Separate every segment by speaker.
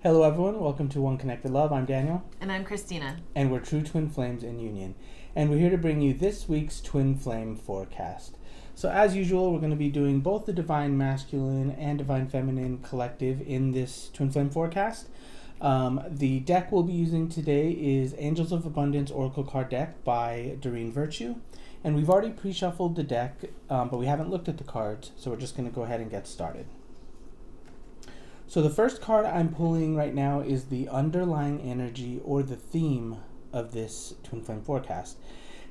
Speaker 1: Hello everyone, welcome to One Connected Love. I'm Daniel.
Speaker 2: And I'm Christina.
Speaker 1: And we're true twin flames in union. And we're here to bring you this week's twin flame forecast. So as usual, we're going to be doing both the divine masculine and divine feminine collective in this twin flame forecast. The deck we'll be using today is Angels of Abundance Oracle Card Deck by Doreen Virtue. And we've already pre-shuffled the deck, but we haven't looked at the cards, so we're just going to go ahead and get started. So the first card I'm pulling right now is the underlying energy or the theme of this twin flame forecast.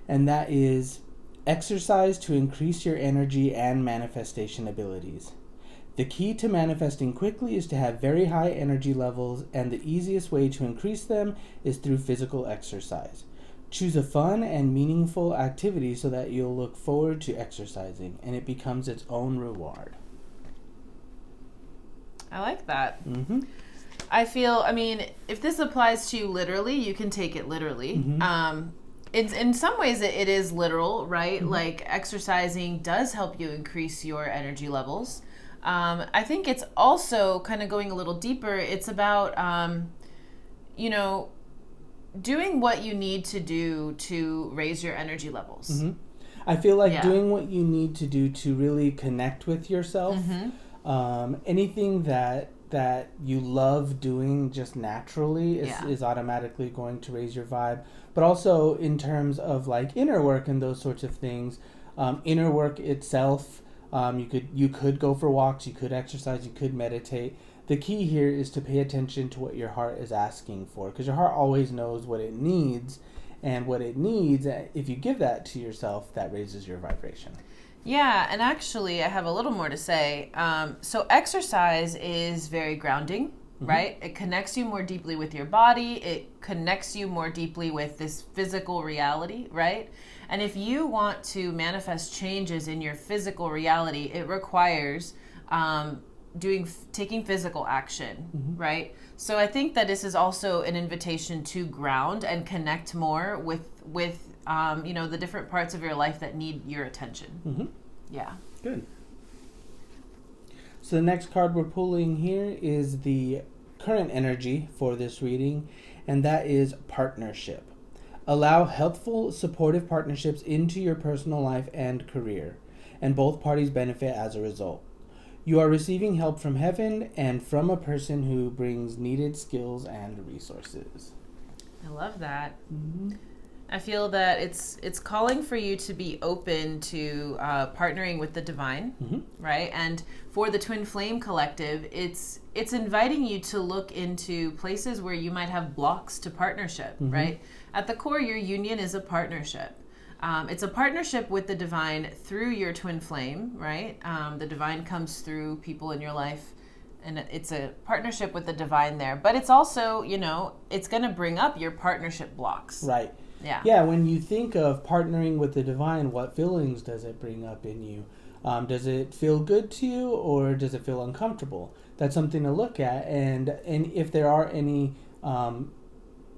Speaker 1: And that is exercise to increase your energy and manifestation abilities. The key to manifesting quickly is to have very high energy levels, and the easiest way to increase them is through physical exercise. Choose a fun and meaningful activity so that you'll look forward to exercising, and it becomes its own reward.
Speaker 2: I like that.
Speaker 1: Mm-hmm.
Speaker 2: If this applies to you literally, you can take it literally.
Speaker 1: Mm-hmm.
Speaker 2: In some ways, it is literal, right?
Speaker 1: Mm-hmm.
Speaker 2: Like exercising does help you increase your energy levels. I think it's also kind of going a little deeper. It's about, doing what you need to do to raise your energy levels.
Speaker 1: Mm-hmm. I feel like doing what you need to do to really connect with yourself.
Speaker 2: Mm-hmm.
Speaker 1: Anything that you love doing just naturally is automatically going to raise your vibe. But also in terms of like inner work and those sorts of things, inner work itself, you could go for walks, you could exercise, you could meditate. The key here is to pay attention to what your heart is asking for, because your heart always knows what it needs, and what it needs, if you give that to yourself, that raises your vibration.
Speaker 2: Yeah, and actually I have a little more to say. So exercise is very grounding, mm-hmm. right? It connects you more deeply with your body. It connects you more deeply with this physical reality, right? And if you want to manifest changes in your physical reality, it requires taking physical action, mm-hmm. right? So I think that this is also an invitation to ground and connect more with the different parts of your life that need your attention.
Speaker 1: Mm-hmm.
Speaker 2: Yeah.
Speaker 1: Good. So the next card we're pulling here is the current energy for this reading, and that is partnership. Allow helpful, supportive partnerships into your personal life and career, and both parties benefit as a result. You are receiving help from heaven and from a person who brings needed skills and resources.
Speaker 2: I love that.
Speaker 1: Mm-hmm.
Speaker 2: I feel that it's calling for you to be open to partnering with the divine, mm-hmm. right? And for the Twin Flame Collective, it's inviting you to look into places where you might have blocks to partnership, mm-hmm. right? At the core, your union is a partnership. It's a partnership with the divine through your twin flame, right? The divine comes through people in your life, and it's a partnership with the divine there. But it's also, it's going to bring up your partnership blocks.
Speaker 1: Right.
Speaker 2: Yeah.
Speaker 1: Yeah, when you think of partnering with the divine, what feelings does it bring up in you? Does it feel good to you, or does it feel uncomfortable? That's something to look at. And if there are any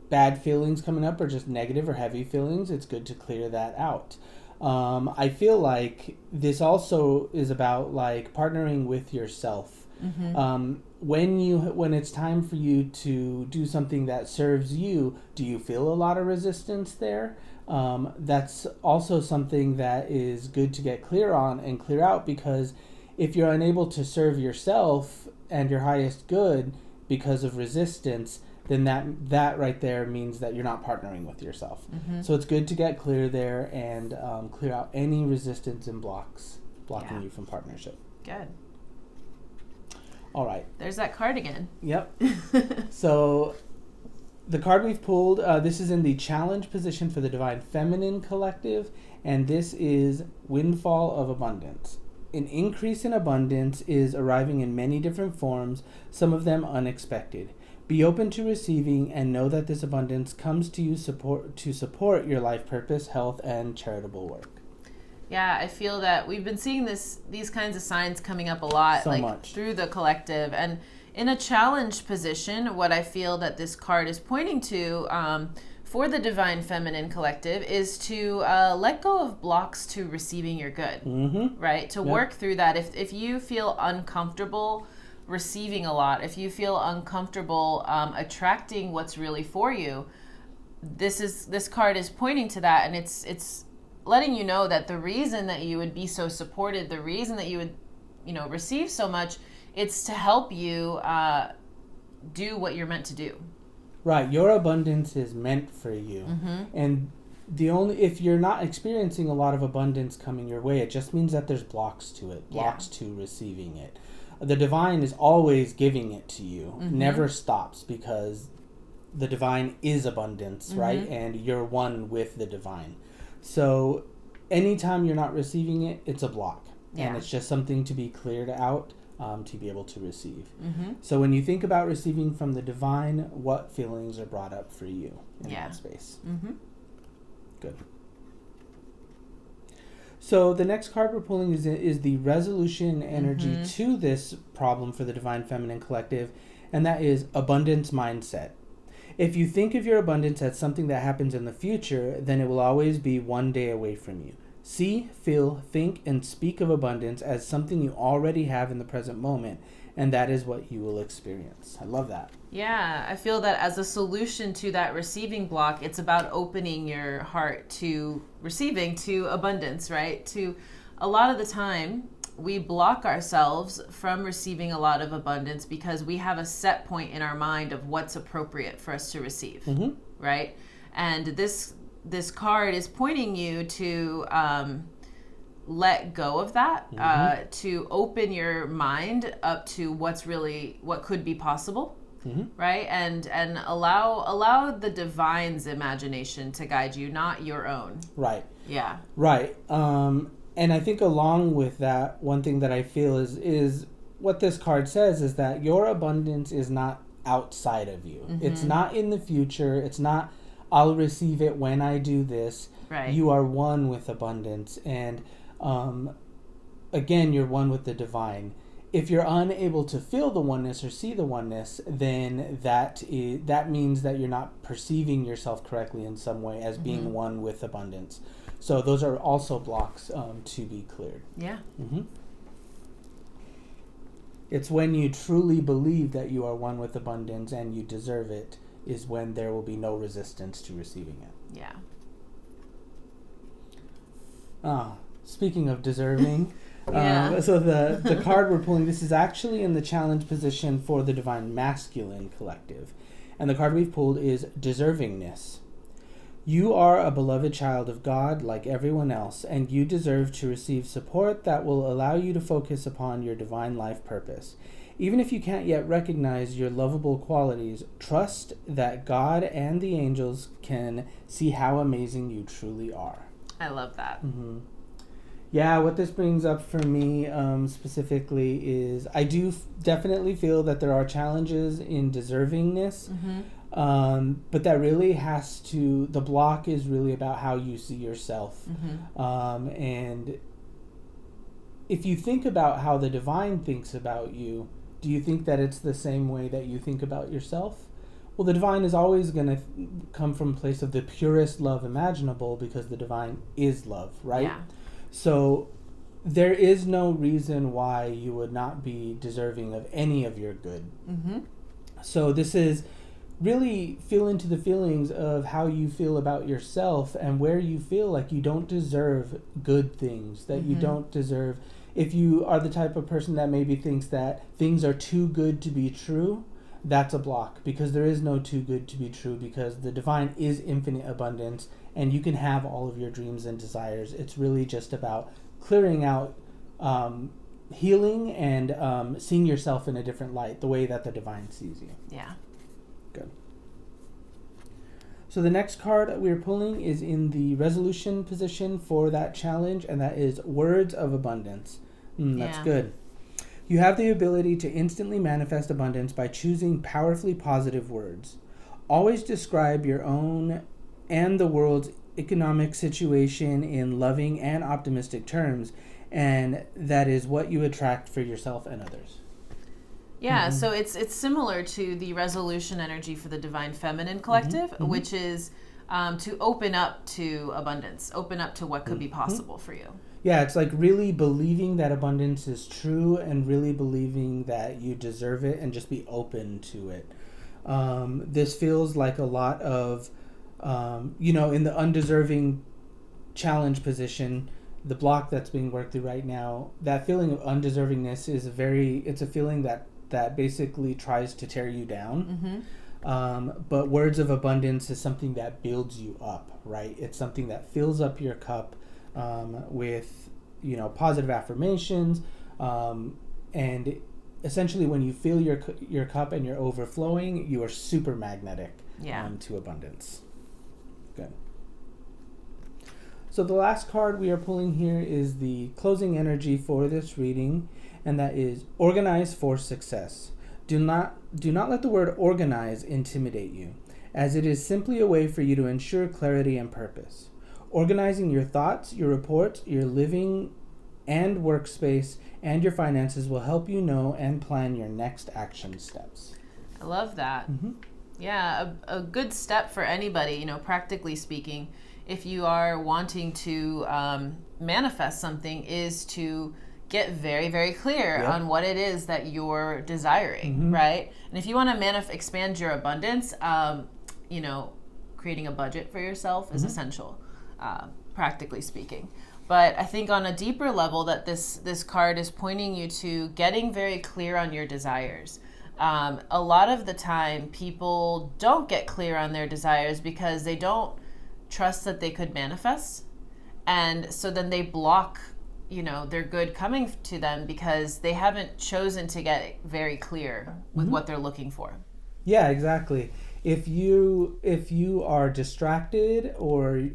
Speaker 1: bad feelings coming up, or just negative or heavy feelings, it's good to clear that out. I feel like this also is about like partnering with yourself. Mm-hmm. When it's time for you to do something that serves you, do you feel a lot of resistance there? That's also something that is good to get clear on and clear out, because if you're unable to serve yourself and your highest good because of resistance, then that right there means that you're not partnering with yourself. Mm-hmm. So it's good to get clear there and clear out any resistance and blocking you from partnership.
Speaker 2: Good.
Speaker 1: All right.
Speaker 2: There's that card again.
Speaker 1: Yep. So the card we've pulled, this is in the challenge position for the Divine Feminine Collective, and this is Windfall of Abundance. An increase in abundance is arriving in many different forms, some of them unexpected. Be open to receiving and know that this abundance comes to you to support your life purpose, health, and charitable work.
Speaker 2: Yeah, I feel that we've been seeing these kinds of signs coming up a lot, through the collective. And in a challenge position, what I feel that this card is pointing to for the Divine Feminine Collective is to let go of blocks to receiving your good, mm-hmm. right? To work through that. If you feel uncomfortable receiving a lot, if you feel uncomfortable attracting what's really for you, this card is pointing to that, and it's letting you know that the reason that you would be so supported, the reason that you would, receive so much, it's to help you do what you're meant to do.
Speaker 1: Right. Your abundance is meant for you. And if you're not experiencing a lot of abundance coming your way, it just means that there's blocks to it, blocks to receiving it. The divine is always giving it to you, never stops, because the divine is abundance, right? And you're one with the divine. So anytime you're not receiving it, it's a block. And it's just something to be cleared out to be able to receive. So when you think about receiving from the divine, what feelings are brought up for you in that space? Good. So the next card we're pulling is the resolution energy to this problem for the Divine Feminine Collective, and that is abundance mindset. If you think of your abundance as something that happens in the future, then it will always be one day away from you. See, feel, think, and speak of abundance as something you already have in the present moment, and that is what you will experience. I love that.
Speaker 2: Yeah, I feel that as a solution to that receiving block, it's about opening your heart to receiving, to abundance, right? To a lot of the time, we block ourselves from receiving a lot of abundance because we have a set point in our mind of what's appropriate for us to receive, right? And this card is pointing you to let go of that, to open your mind up to what could be possible, right? And allow the divine's imagination to guide you, not your own.
Speaker 1: Right.
Speaker 2: Yeah.
Speaker 1: Right. And I think along with that, one thing that I feel is what this card says is that your abundance is not outside of you. It's not in the future. It's not, I'll receive it when I do this.
Speaker 2: Right.
Speaker 1: You are one with abundance. And again, you're one with the divine. If you're unable to feel the oneness or see the oneness, then that means that you're not perceiving yourself correctly in some way as being one with abundance. So those are also blocks to be cleared.
Speaker 2: Yeah.
Speaker 1: It's when you truly believe that you are one with abundance and you deserve it is when there will be no resistance to receiving it.
Speaker 2: Yeah.
Speaker 1: Speaking of deserving, so the card we're pulling, this is actually in the challenge position for the Divine Masculine Collective. And the card we've pulled is deservingness. You are a beloved child of God like everyone else, and you deserve to receive support that will allow you to focus upon your divine life purpose. Even if you can't yet recognize your lovable qualities, trust that God and the angels can see how amazing you truly are.
Speaker 2: I love that.
Speaker 1: Yeah, what this brings up for me specifically is I do definitely feel that there are challenges in deservingness. But that really the block is really about how you see yourself. And if you think about how the divine thinks about you, do you think that it's the same way that you think about yourself? Well, the divine is always going to come from a place of the purest love imaginable because the divine is love, right?
Speaker 2: Yeah.
Speaker 1: So there is no reason why you would not be deserving of any of your good. So this is really feel into the feelings of how you feel about yourself and where you feel like you don't deserve good things, that you don't deserve. If you are the type of person that maybe thinks that things are too good to be true, that's a block, because there is no too good to be true, because the divine is infinite abundance and you can have all of your dreams and desires. It's really just about clearing out healing and seeing yourself in a different light, the way that the divine sees you.
Speaker 2: Yeah.
Speaker 1: Good. So the next card we're pulling is in the resolution position for that challenge, and that is Words of Abundance. That's good. You have the ability to instantly manifest abundance by choosing powerfully positive words. Always describe your own and the world's economic situation in loving and optimistic terms, and that is what you attract for yourself and others.
Speaker 2: Yeah, so it's similar to the resolution energy for the Divine Feminine Collective, which is to open up to abundance, open up to what could be possible for you.
Speaker 1: Yeah, it's like really believing that abundance is true and really believing that you deserve it and just be open to it. This feels like a lot of, in the undeserving challenge position, the block that's being worked through right now, that feeling of undeservingness is it's a feeling that basically tries to tear you down. But words of abundance is something that builds you up, right? It's something that fills up your cup with, positive affirmations. And essentially when you fill your cup and you're overflowing, you are super magnetic to abundance. Good. So the last card we are pulling here is the closing energy for this reading, and that is Organize for Success. Do not let the word organize intimidate you, as it is simply a way for you to ensure clarity and purpose. Organizing your thoughts, your reports, your living and workspace, and your finances will help you know and plan your next action steps.
Speaker 2: I love that. Yeah, a good step for anybody, practically speaking, if you are wanting to manifest something, is to get very, very clear on what it is that you're desiring, right? And if you want to expand your abundance, creating a budget for yourself is essential, practically speaking. But I think on a deeper level that this card is pointing you to getting very clear on your desires. A lot of the time people don't get clear on their desires because they don't trust that they could manifest. And so then they block, their good coming to them because they haven't chosen to get very clear with what they're looking for.
Speaker 1: Yeah, exactly. If you are distracted or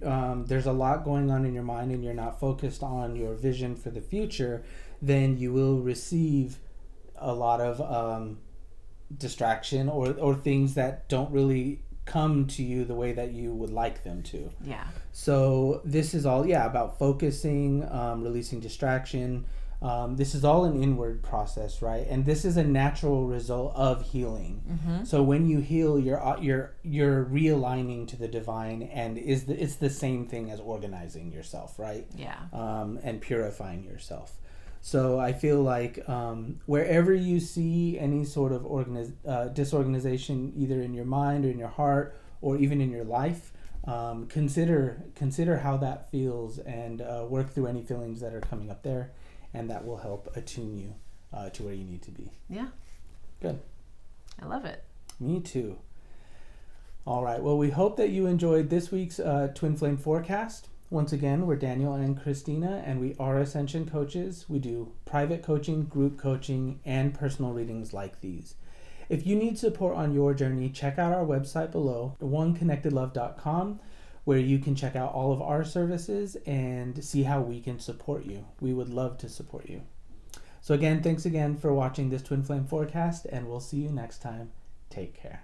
Speaker 1: there's a lot going on in your mind and you're not focused on your vision for the future, then you will receive a lot of distraction or things that don't really come to you the way that you would like them to.
Speaker 2: Yeah.
Speaker 1: So this is all about focusing, releasing distraction. This is all an inward process, right? And this is a natural result of healing. So when you heal, you're realigning to the divine, and it's the same thing as organizing yourself, right?
Speaker 2: Yeah.
Speaker 1: And purifying yourself. So I feel like wherever you see any sort of disorganization, either in your mind or in your heart or even in your life, consider how that feels and work through any feelings that are coming up there, and that will help attune you to where you need to be.
Speaker 2: Yeah.
Speaker 1: Good. I
Speaker 2: love it.
Speaker 1: Me too. All right. Well, we hope that you enjoyed this week's Twin Flame Forecast. Once again, we're Daniel and Christina, and we are Ascension coaches. We do private coaching, group coaching, and personal readings like these. If you need support on your journey, check out our website below, oneconnectedlove.com, where you can check out all of our services and see how we can support you. We would love to support you. So again, thanks again for watching this Twin Flame Forecast, and we'll see you next time. Take care.